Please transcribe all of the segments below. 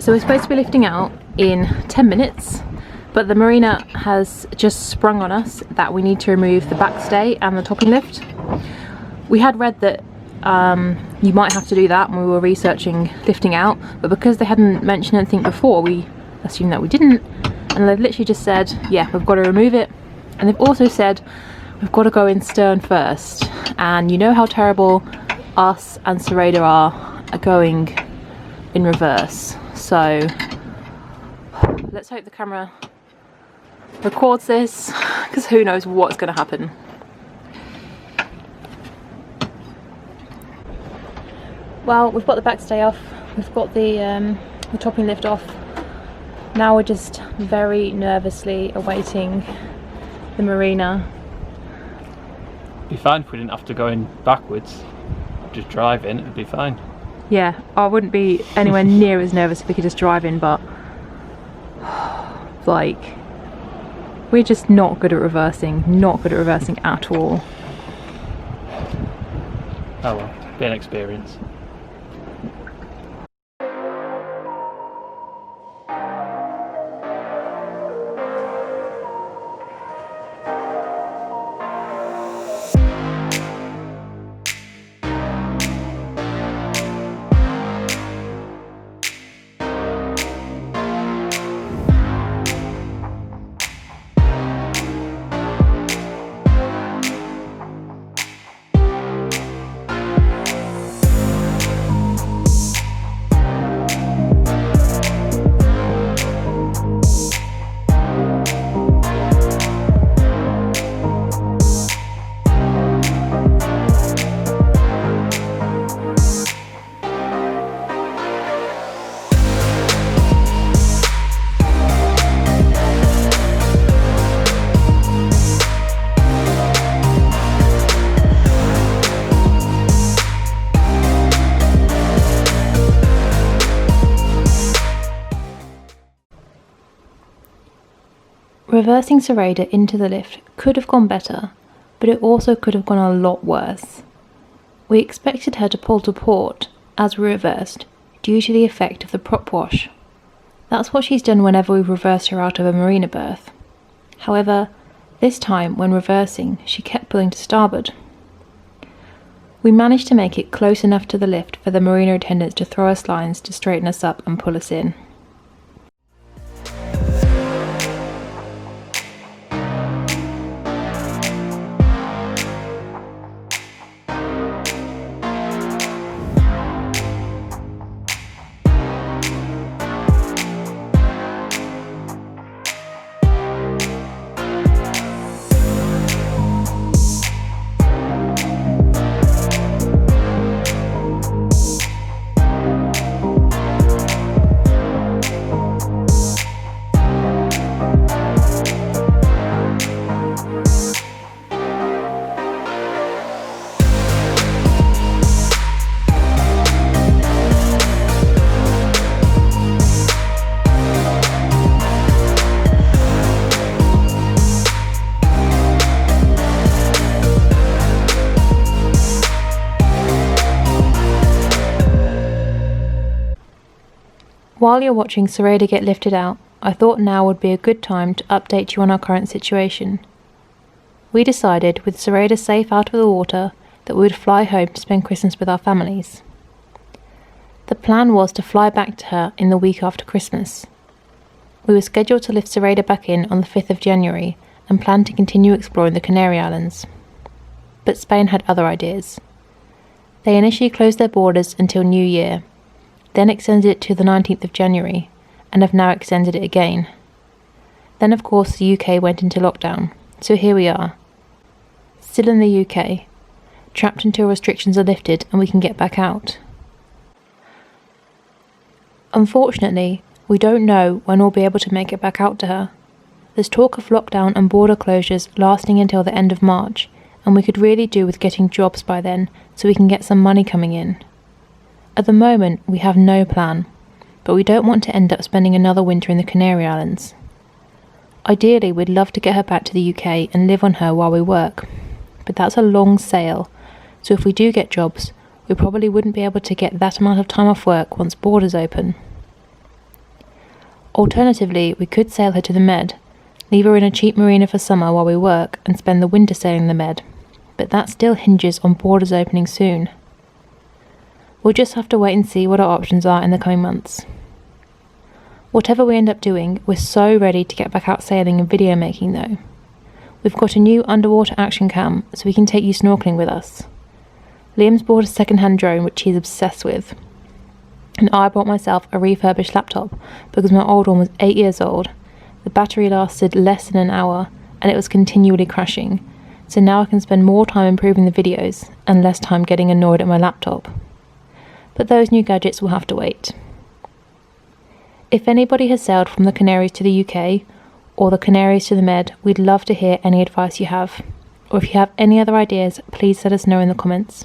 So we're supposed to be lifting out in 10 minutes, but the marina has just sprung on us that we need to remove the backstay and the topping lift. We had read that you might have to do that when we were researching lifting out, but because they hadn't mentioned anything before, we assumed that we didn't, and they've literally just said, yeah, we've got to remove it. And they've also said we've got to go in stern first, and you know how terrible us and Sareda are going in reverse. So let's hope the camera records this, because who knows what's going to happen. Well, we've got the backstay off, we've got the topping lift off. Now we're just very nervously awaiting the marina. It'd be fine if we didn't have to go in backwards. Just drive in, it'd be fine. Yeah, I wouldn't be anywhere near as nervous if we could just drive in, but like, we're just not good at reversing at all. Oh well, be an experience. Reversing Sareda into the lift could have gone better, but it also could have gone a lot worse. We expected her to pull to port as we reversed, due to the effect of the prop wash. That's what she's done whenever we've reversed her out of a marina berth. However, this time when reversing, she kept pulling to starboard. We managed to make it close enough to the lift for the marina attendants to throw us lines to straighten us up and pull us in. While you're watching Sareda get lifted out, I thought now would be a good time to update you on our current situation. We decided, with Sareda safe out of the water, that we would fly home to spend Christmas with our families. The plan was to fly back to her in the week after Christmas. We were scheduled to lift Sareda back in on the 5th of January and planned to continue exploring the Canary Islands. But Spain had other ideas. They initially closed their borders until New Year, then extended it to the 19th of January, and have now extended it again. Then of course the UK went into lockdown, so here we are. Still in the UK, trapped until restrictions are lifted and we can get back out. Unfortunately, we don't know when we'll be able to make it back out to her. There's talk of lockdown and border closures lasting until the end of March, and we could really do with getting jobs by then so we can get some money coming in. At the moment, we have no plan, but we don't want to end up spending another winter in the Canary Islands. Ideally, we'd love to get her back to the UK and live on her while we work, but that's a long sail, so if we do get jobs, we probably wouldn't be able to get that amount of time off work once borders open. Alternatively, we could sail her to the Med, leave her in a cheap marina for summer while we work, and spend the winter sailing the Med, but that still hinges on borders opening soon. We'll just have to wait and see what our options are in the coming months. Whatever we end up doing, we're so ready to get back out sailing and video making though. We've got a new underwater action cam, so we can take you snorkeling with us. Liam's bought a second-hand drone which he's obsessed with. And I bought myself a refurbished laptop because my old one was 8 years old. The battery lasted less than an hour and it was continually crashing, so now I can spend more time improving the videos and less time getting annoyed at my laptop. But those new gadgets will have to wait. If anybody has sailed from the Canaries to the UK, or the Canaries to the Med, we'd love to hear any advice you have. Or if you have any other ideas, please let us know in the comments.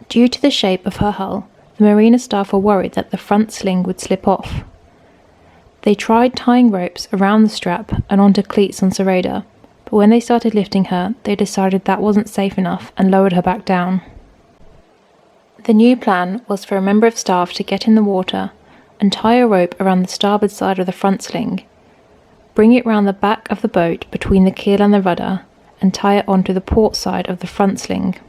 Due to the shape of her hull, the marina staff were worried that the front sling would slip off. They tried tying ropes around the strap and onto cleats on Sareda, but when they started lifting her, they decided that wasn't safe enough and lowered her back down. The new plan was for a member of staff to get in the water and tie a rope around the starboard side of the front sling, bring it round the back of the boat between the keel and the rudder, and tie it onto the port side of the front sling.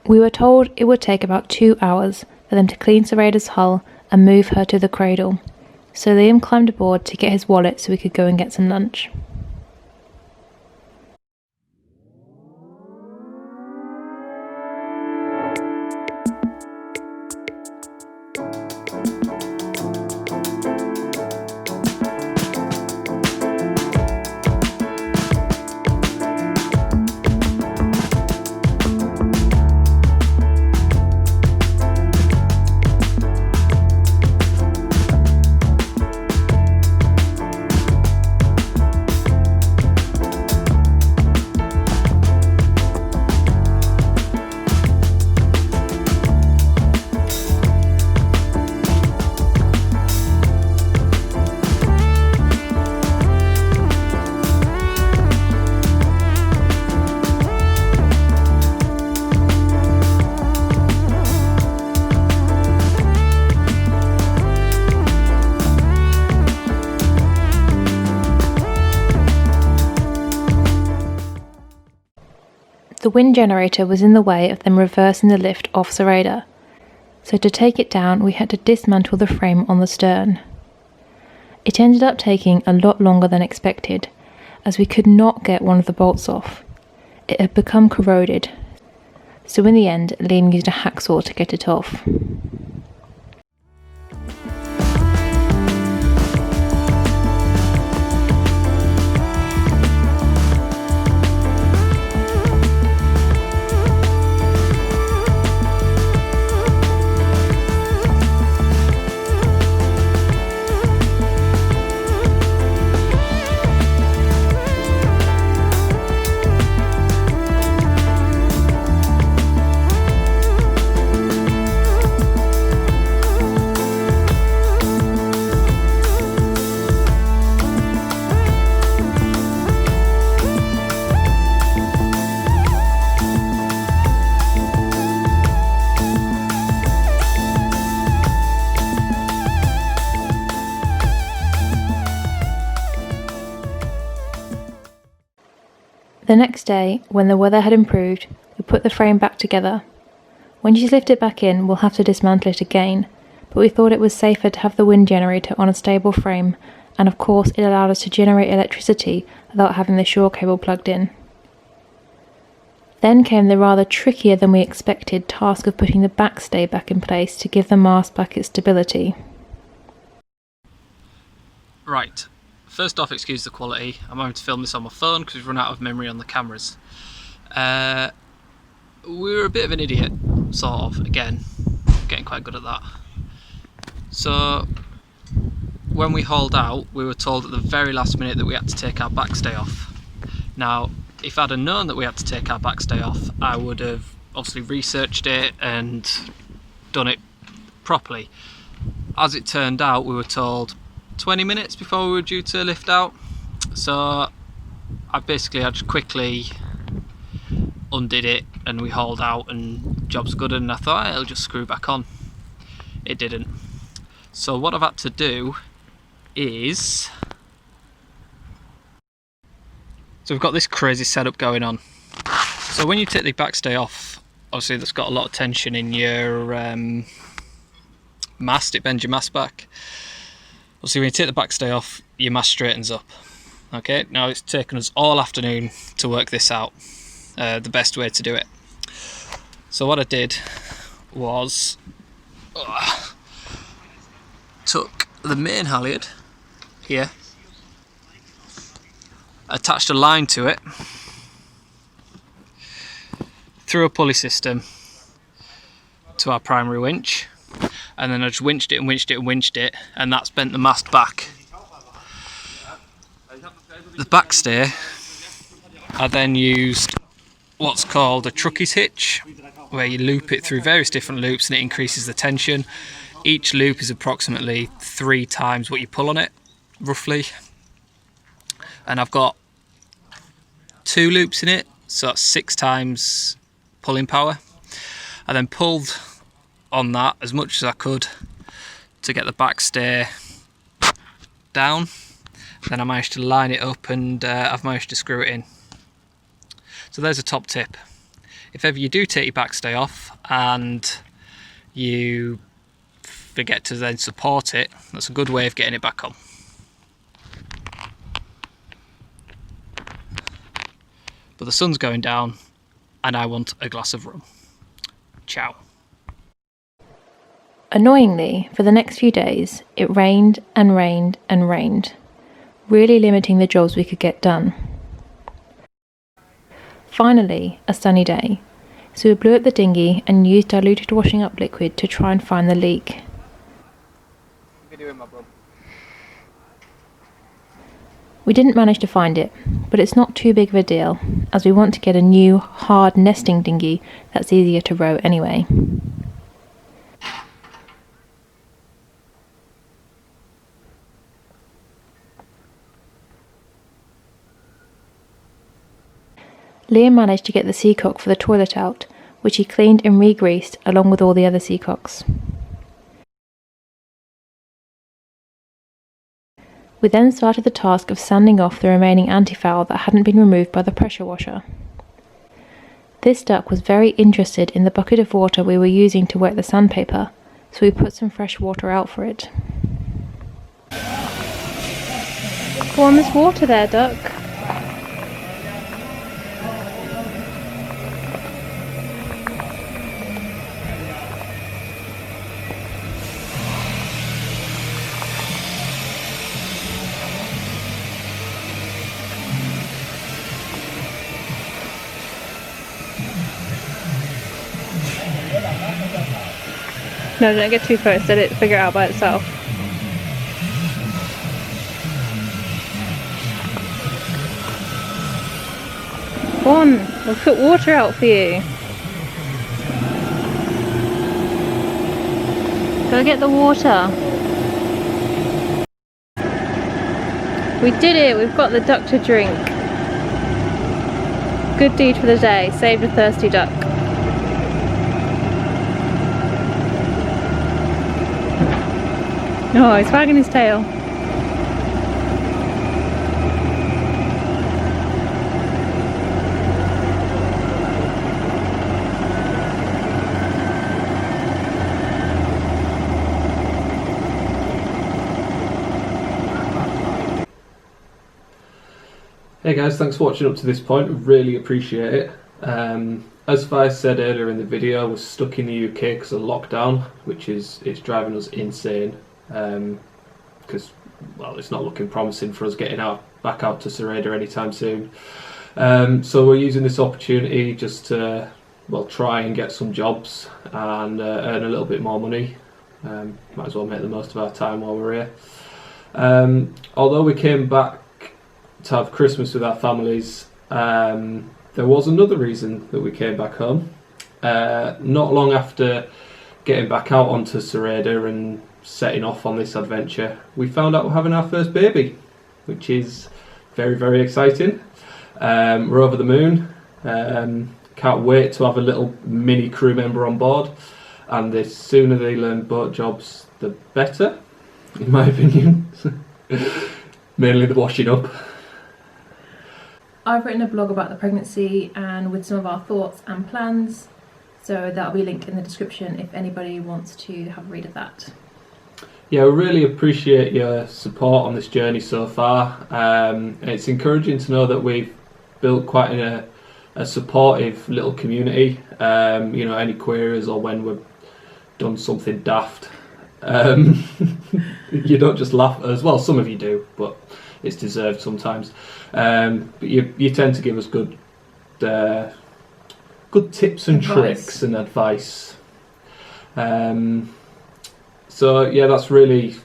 We were told it would take about 2 hours for them to clean Sareda's hull and move her to the cradle, so Liam climbed aboard to get his wallet so we could go and get some lunch. The wind generator was in the way of them reversing the lift off Sareda, so to take it down we had to dismantle the frame on the stern. It ended up taking a lot longer than expected, as we could not get one of the bolts off. It had become corroded, so in the end Liam used a hacksaw to get it off. The next day, when the weather had improved, we put the frame back together. When she's lifted back in, we'll have to dismantle it again, but we thought it was safer to have the wind generator on a stable frame, and of course it allowed us to generate electricity without having the shore cable plugged in. Then came the rather trickier than we expected task of putting the backstay back in place to give the mast back its stability. Right, first off, excuse the quality. I'm having to film this on my phone because we've run out of memory on the cameras. We were a bit of an idiot, sort of, again, getting quite good at that. So, when we hauled out, we were told at the very last minute that we had to take our backstay off. Now, if I'd have known that we had to take our backstay off, I would have obviously researched it and done it properly. As it turned out, we were told 20 minutes before we were due to lift out, so I just quickly undid it and we hauled out and job's good, and I thought it'll just screw back on. It didn't. So what I've had to do is, so we've got this crazy setup going on. So when you take the backstay off, obviously that's got a lot of tension in your mast, it bends your mast back. Obviously when you take the backstay off, your mast straightens up. Okay, now it's taken us all afternoon to work this out, the best way to do it. So what I did was took the main halyard here, attached a line to it, through a pulley system to our primary winch, and then I just winched it and winched it and winched it, and that's bent the mast back. The backstay, I then used what's called a truckies hitch, where you loop it through various different loops and it increases the tension. Each loop is approximately 3 times what you pull on it, roughly. And I've got 2 loops in it, so that's 6 times pulling power. I then pulled on that as much as I could to get the backstay down. Then I managed to line it up and I've managed to screw it in. So there's a top tip. if ever you do take your backstay off and you forget to then support it, that's a good way of getting it back on. But the sun's going down and I want a glass of rum. Ciao. Annoyingly, for the next few days, it rained and rained and rained, really limiting the jobs we could get done. Finally, a sunny day, so we blew up the dinghy and used diluted washing up liquid to try and find the leak. We didn't manage to find it, but it's not too big of a deal, as we want to get a new, hard nesting dinghy that's easier to row anyway. Liam managed to get the seacock for the toilet out, which he cleaned and re-greased along with all the other seacocks. We then started the task of sanding off the remaining antifoul that hadn't been removed by the pressure washer. This duck was very interested in the bucket of water we were using to wet the sandpaper, so we put some fresh water out for it. Go on, there's water there, duck. No, don't get too close, let it figure it out by itself. Go on, we'll put water out for you. Go get the water. We did it, we've got the duck to drink. Good deed for the day, saved a thirsty duck. Oh, he's wagging his tail. Hey guys, thanks for watching up to this point, really appreciate it. As I said earlier in the video, we're stuck in the UK because of lockdown, which is driving us insane. Because well, it's not looking promising for us getting back out to Sareda anytime soon. So we're using this opportunity just to try and get some jobs and earn a little bit more money. Might as well make the most of our time while we're here. Although we came back to have Christmas with our families, there was another reason that we came back home. Not long after getting back out onto Sareda and setting off on this adventure, we found out we're having our first baby, which is very, very exciting. We're over the moon. Can't wait to have a little mini crew member on board, and the sooner they learn boat jobs, the better, in my opinion. Mainly the washing up. I've written a blog about the pregnancy and with some of our thoughts and plans, so that'll be linked in the description if anybody wants to have a read of that. Yeah, we really appreciate your support on this journey so far. It's encouraging to know that we've built quite a supportive little community. You know, any queries or when we've done something daft, you don't just laugh at us. Well, some of you do, but it's deserved sometimes. But you tend to give us good tips and tricks and advice. So yeah, that's really,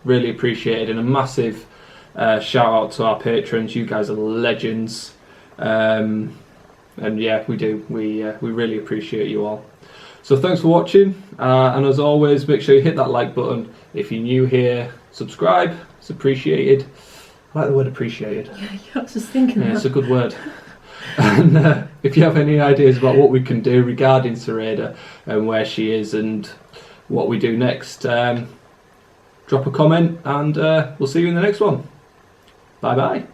really appreciated, and a massive shout out to our patrons. You guys are legends, and yeah, we really appreciate you all. So thanks for watching, and as always, make sure you hit that like button. If you're new here, subscribe. It's appreciated. I like the word appreciated. Yeah, I was just thinking that. It's a good word. And if you have any ideas about what we can do regarding Sareda and where she is and what we do next, drop a comment, and we'll see you in the next one. Bye bye.